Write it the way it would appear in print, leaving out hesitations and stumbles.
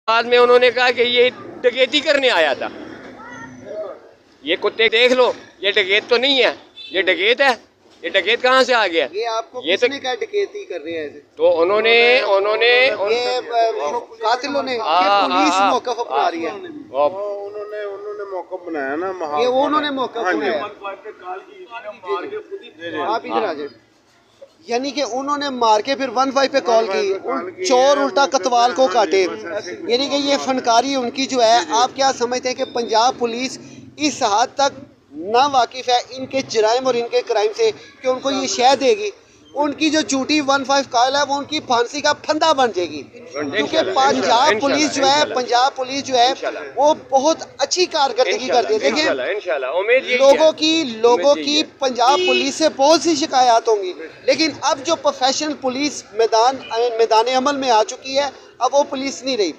बाद में उन्होंने कहा कि ये डकैती करने आया था। ये कुत्ते देख लो, ये डकैत तो नहीं है, ये डकैत है। ये डकैत कहाँ से आ गया? ये आपको ये किसने कहा डकैती कर रहे हैं? तो उन्होंने ये कातिलों ने, ये पुलिस मौकफ अपना रही है। उन्होंने मौकफ बनाया ना, ये उन्होंने मौकफ बनाया। आप इधर आ जाए। यानी कि उन्होंने मार के फिर 15 पे कॉल की, चोर उल्टा कतवाल को काटे। यानी कि ये फनकारी उनकी जो है, आप क्या समझते हैं कि पंजाब पुलिस इस हद तक ना वाकिफ़ है इनके जराइम और इनके क्राइम से कि उनको ये शह देगी? उनकी जो झूठी 15 कॉल है वो उनकी फांसी का फंदा बन जाएगी। क्योंकि पंजाब पुलिस जो है वो बहुत अच्छी कारकर्दगी करती है। देखिए, लोगों की पंजाब पुलिस से बहुत सी शिकायत होंगी, लेकिन अब जो प्रोफेशनल पुलिस मैदान अमल में आ चुकी है, अब वो पुलिस नहीं रही।